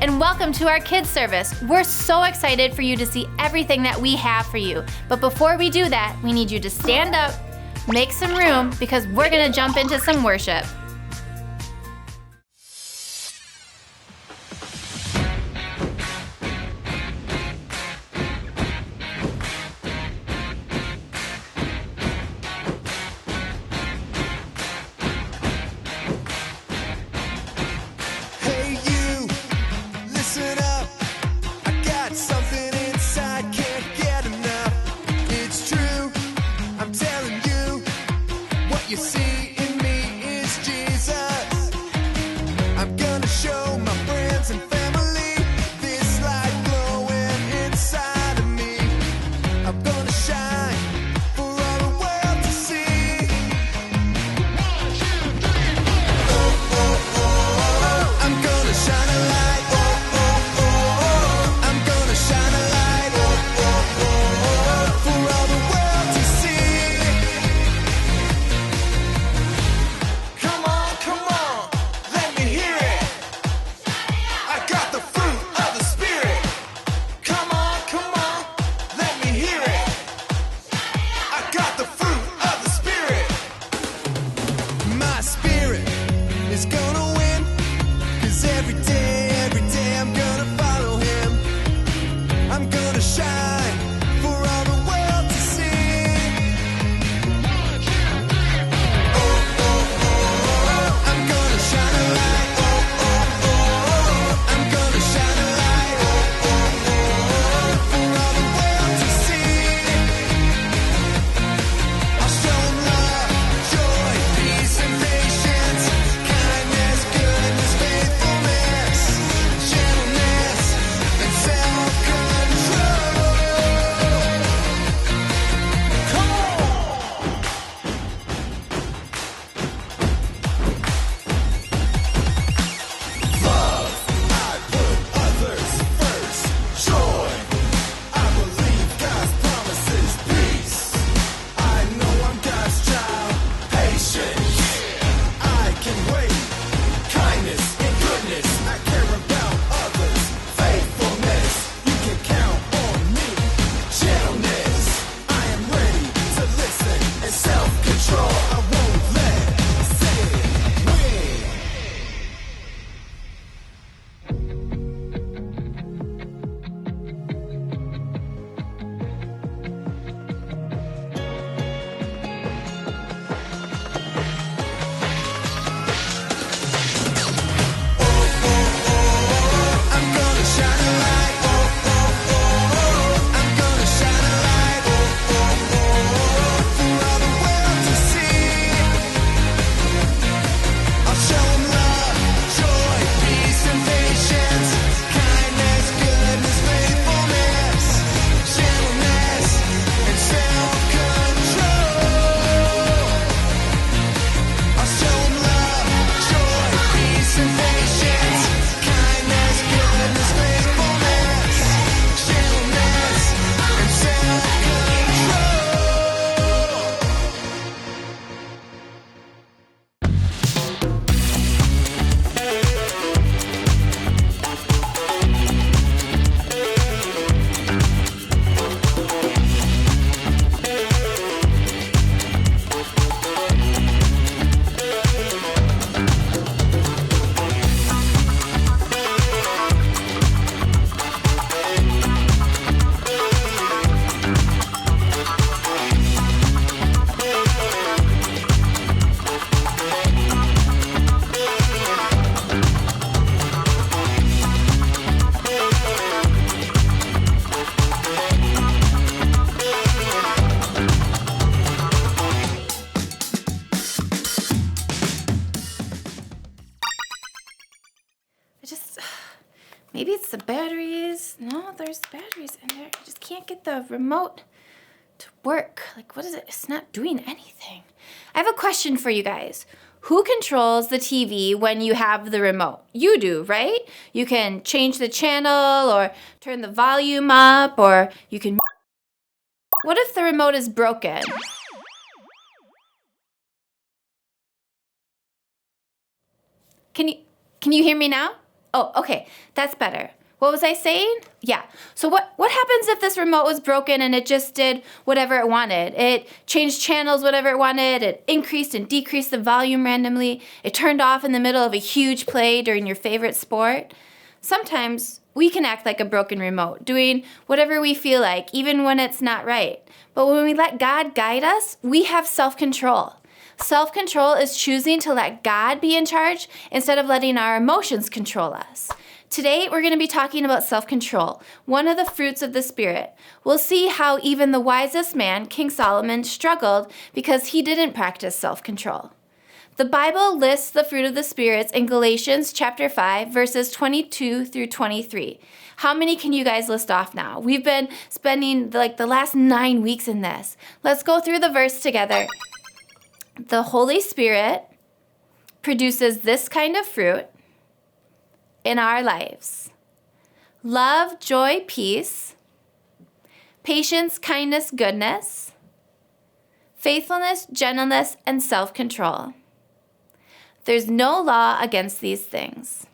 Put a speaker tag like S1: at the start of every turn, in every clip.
S1: and welcome to our kids service. We're so excited for you to see everything that we have for you. But before we do that, we need you to stand up, make some room, because we're gonna jump into some worship. Maybe it's the batteries. No, there's batteries in there. I just can't get the remote to work. Like, what is it? It's not doing anything. I have a question for you guys. Who controls the TV when you have the remote? You do, right? You can change the channel or turn the volume up, or you can... What if the remote is broken? Can you hear me now? Oh, okay, that's better. What was I saying? Yeah. So what happens if this remote was broken and it just did whatever it wanted? It changed channels whatever it wanted. It increased and decreased the volume randomly. It turned off in the middle of a huge play during your favorite sport. Sometimes we can act like a broken remote, doing whatever we feel like, even when it's not right. But when we let God guide us, we have self-control. Self-control is choosing to let God be in charge instead of letting our emotions control us. Today, we're going to be talking about self-control, one of the fruits of the Spirit. We'll see how even the wisest man, King Solomon, struggled because he didn't practice self-control. The Bible lists the fruit of the Spirit in Galatians chapter 5, verses 22 through 23. How many can you guys list off now? We've been spending the last 9 weeks in this. Let's go through the verse together. The Holy Spirit produces this kind of fruit in our lives: love, joy, peace, patience, kindness, goodness, faithfulness, gentleness, and self-control. There's no law against these things.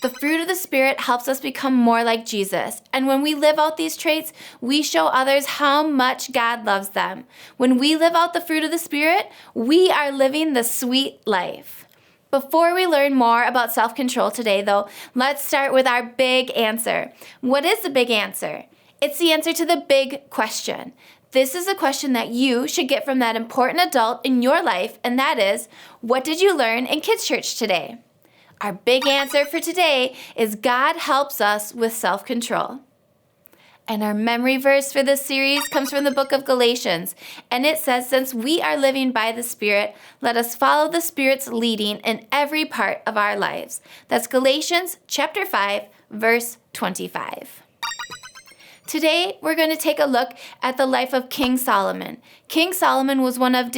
S1: The fruit of the Spirit helps us become more like Jesus. And when we live out these traits, we show others how much God loves them. When we live out the fruit of the Spirit, we are living the sweet life. Before we learn more about self-control today, though, let's start with our big answer. What is the big answer? It's the answer to the big question. This is a question that you should get from that important adult in your life, and that is, what did you learn in kids' church today? Our big answer for today is God helps us with self-control. And our memory verse for this series comes from the book of Galatians. And it says, since we are living by the Spirit, let us follow the Spirit's leading in every part of our lives. That's Galatians chapter 5, verse 25. Today, we're going to take a look at the life of King Solomon. King Solomon was one of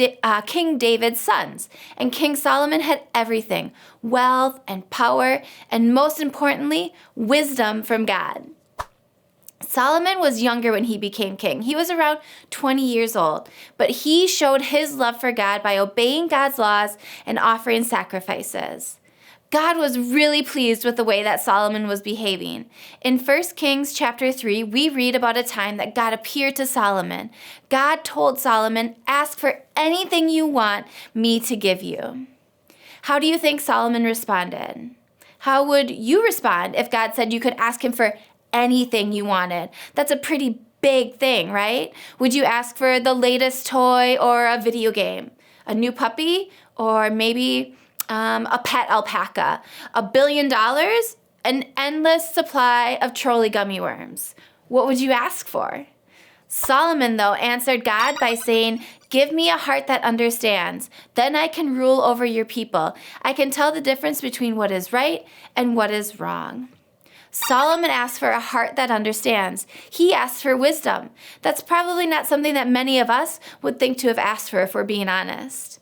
S1: King David's sons, and King Solomon had everything: wealth and power, and most importantly, wisdom from God. Solomon was younger when he became king. He was around 20 years old, but he showed his love for God by obeying God's laws and offering sacrifices. God was really pleased with the way that Solomon was behaving. In 1 Kings chapter 3, we read about a time that God appeared to Solomon. God told Solomon, ask for anything you want me to give you. How do you think Solomon responded? How would you respond if God said you could ask him for anything you wanted? That's a pretty big thing, right? Would you ask for the latest toy or a video game? A new puppy? Or maybe a pet alpaca, $1 billion, an endless supply of trolley gummy worms? What would you ask for? Solomon, though, answered God by saying, give me a heart that understands. Then I can rule over your people. I can tell the difference between what is right and what is wrong. Solomon asked for a heart that understands. He asked for wisdom. That's probably not something that many of us would think to have asked for, if we're being honest.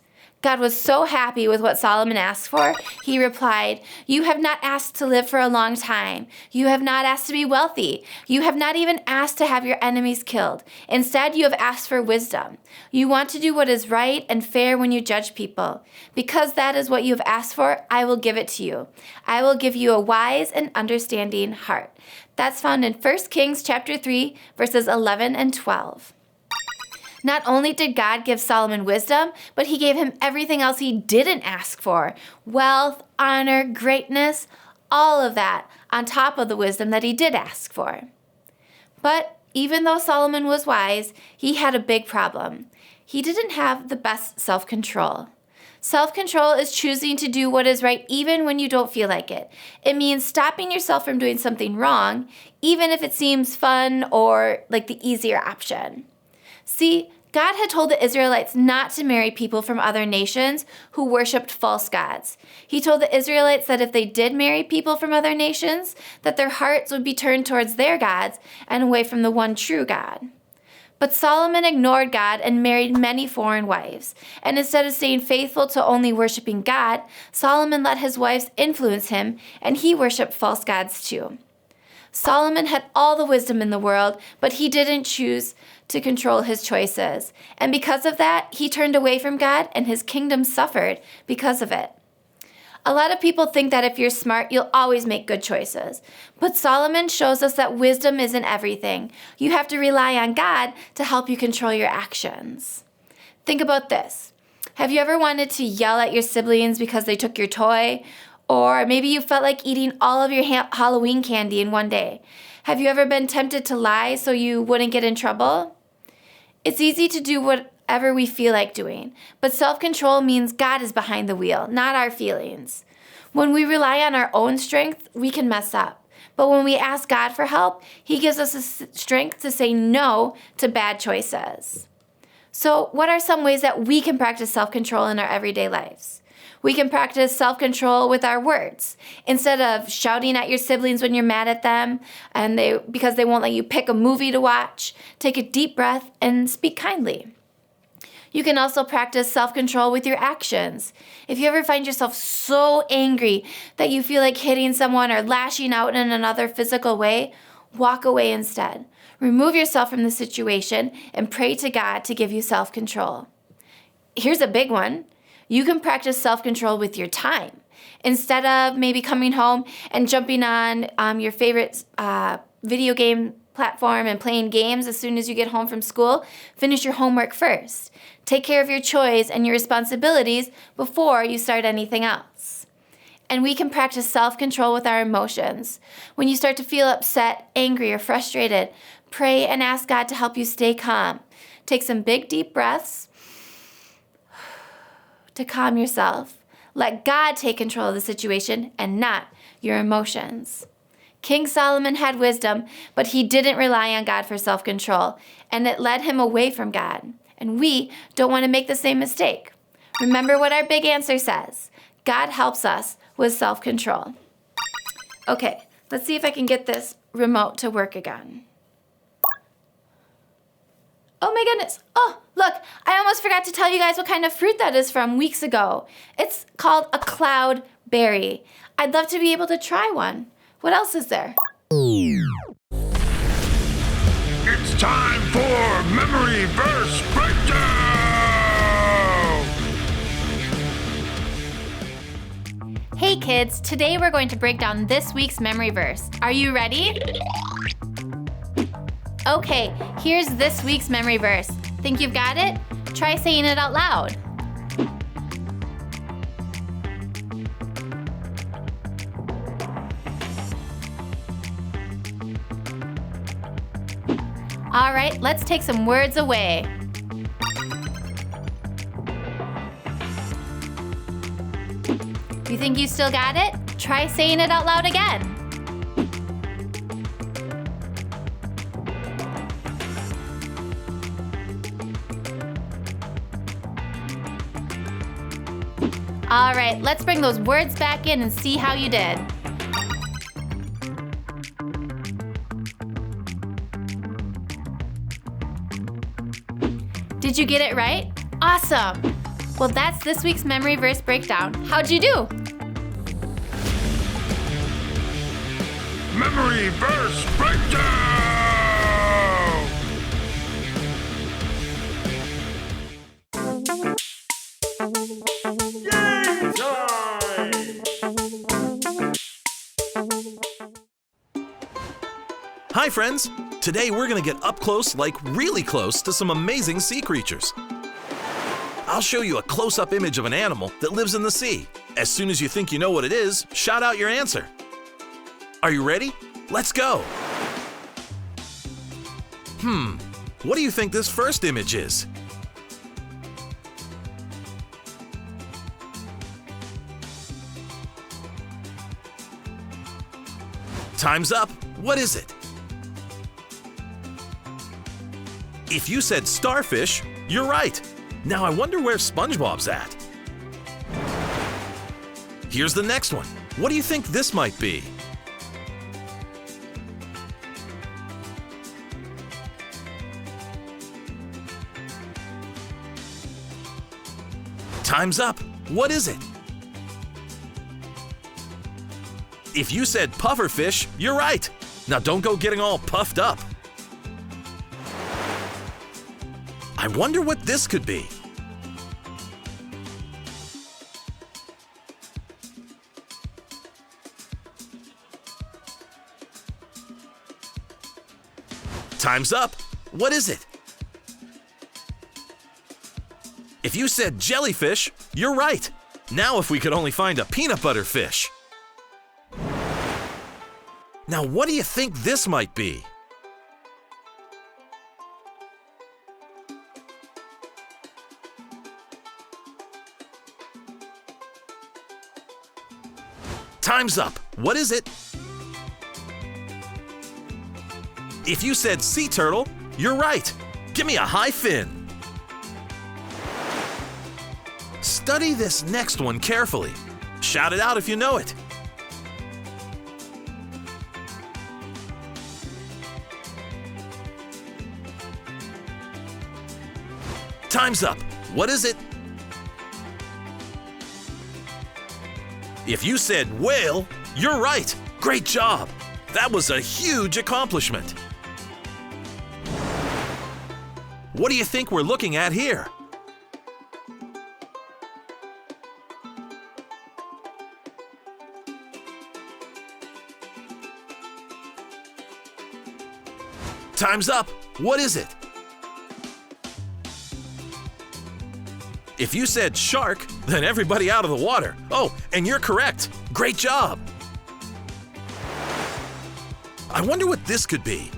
S1: God was so happy with what Solomon asked for. He replied, you have not asked to live for a long time. You have not asked to be wealthy. You have not even asked to have your enemies killed. Instead, you have asked for wisdom. You want to do what is right and fair when you judge people. Because that is what you have asked for, I will give it to you. I will give you a wise and understanding heart. That's found in 1 Kings chapter 3, verses 11 and 12. Not only did God give Solomon wisdom, but he gave him everything else he didn't ask for: wealth, honor, greatness, all of that on top of the wisdom that he did ask for. But even though Solomon was wise, he had a big problem. He didn't have the best self-control. Self-control is choosing to do what is right even when you don't feel like it. It means stopping yourself from doing something wrong, even if it seems fun or like the easier option. See, God had told the Israelites not to marry people from other nations who worshiped false gods. He told the Israelites that if they did marry people from other nations, that their hearts would be turned towards their gods and away from the one true God. But Solomon ignored God and married many foreign wives. And instead of staying faithful to only worshiping God, Solomon let his wives influence him, and he worshiped false gods too. Solomon had all the wisdom in the world, but he didn't choose to control his choices. And because of that, he turned away from God, and his kingdom suffered because of it. A lot of people think that if you're smart, you'll always make good choices. But Solomon shows us that wisdom isn't everything. You have to rely on God to help you control your actions. Think about this. Have you ever wanted to yell at your siblings because they took your toy? Or maybe you felt like eating all of your Halloween candy in one day. Have you ever been tempted to lie so you wouldn't get in trouble? It's easy to do whatever we feel like doing, but self-control means God is behind the wheel, not our feelings. When we rely on our own strength, we can mess up. But when we ask God for help, He gives us the strength to say no to bad choices. So, what are some ways that we can practice self-control in our everyday lives? We can practice self-control with our words. Instead of shouting at your siblings when you're mad at them because they won't let you pick a movie to watch, take a deep breath and speak kindly. You can also practice self-control with your actions. If you ever find yourself so angry that you feel like hitting someone or lashing out in another physical way, walk away instead. Remove yourself from the situation and pray to God to give you self-control. Here's a big one. You can practice self-control with your time. Instead of maybe coming home and jumping on your favorite video game platform and playing games as soon as you get home from school, finish your homework first. Take care of your chores and your responsibilities before you start anything else. And we can practice self-control with our emotions. When you start to feel upset, angry, or frustrated, pray and ask God to help you stay calm. Take some big, deep breaths to calm yourself. Let God take control of the situation and not your emotions. King Solomon had wisdom, but he didn't rely on God for self-control, and it led him away from God. And we don't want to make the same mistake. Remember what our big answer says. God helps us with self-control. Okay, let's see if I can get this remote to work again. Oh my goodness. Oh, look, I almost forgot to tell you guys what kind of fruit that is from weeks ago. It's called a cloudberry. I'd love to be able to try one. What else is there?
S2: It's time for Memory Verse Breakdown!
S1: Hey kids, today we're going to break down this week's memory verse. Are you ready? Okay, here's this week's memory verse. Think you've got it? Try saying it out loud. All right, let's take some words away. You think you still got it? Try saying it out loud again. All right, let's bring those words back in and see how you did. Did you get it right? Awesome! Well, that's this week's memory verse breakdown. How'd you do?
S2: Memory Verse Breakdown! Game time!
S3: Hi friends! Today we're gonna get up close, like really close, to some amazing sea creatures. I'll show you a close-up image of an animal that lives in the sea. As soon as you think you know what it is, shout out your answer. Are you ready? Let's go! What do you think this first image is? Time's up! What is it? If you said starfish, you're right. Now I wonder where SpongeBob's at. Here's the next one. What do you think this might be? Time's up. What is it? If you said pufferfish, you're right. Now don't go getting all puffed up. I wonder what this could be. Time's up. What is it? If you said jellyfish, you're right. Now if we could only find a peanut butter fish. Now what do you think this might be? Time's up. What is it? If you said sea turtle, you're right. Give me a high fin. Study this next one carefully. Shout it out if you know it. Time's up. What is it? If you said whale, you're right. Great job. That was a huge accomplishment. What do you think we're looking at here? Time's up. What is it? If you said shark, then everybody out of the water. Oh, and you're correct. Great job. I wonder what this could be.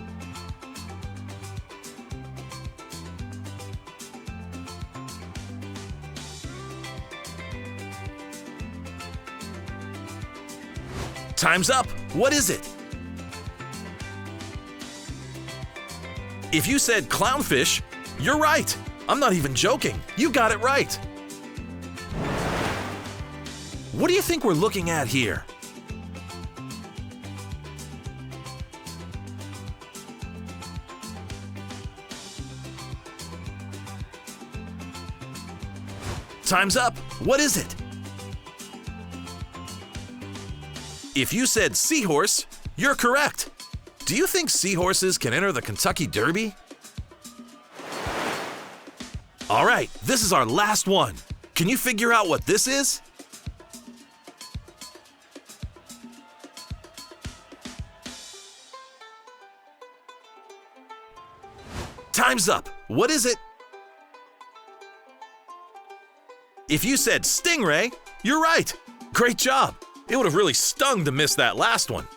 S3: Time's up. What is it? If you said clownfish, you're right. I'm not even joking. You got it right. What do you think we're looking at here? Time's up. What is it? If you said seahorse, you're correct. Do you think seahorses can enter the Kentucky Derby? All right, this is our last one. Can you figure out what this is? Time's up. What is it? If you said stingray, you're right. Great job. It would have really stung to miss that last one.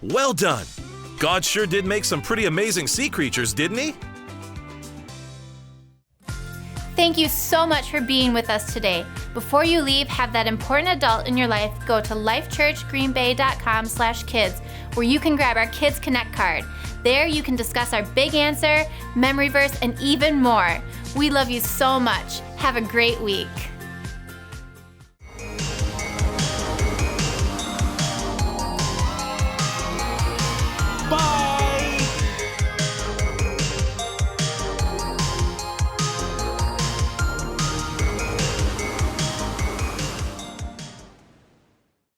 S3: Well done. God sure did make some pretty amazing sea creatures, didn't he?
S1: Thank you so much for being with us today. Before you leave, have that important adult in your life go to lifechurchgreenbay.com/kids, where you can grab our Kids Connect card. There you can discuss our big answer, memory verse, and even more. We love you so much. Have a great week.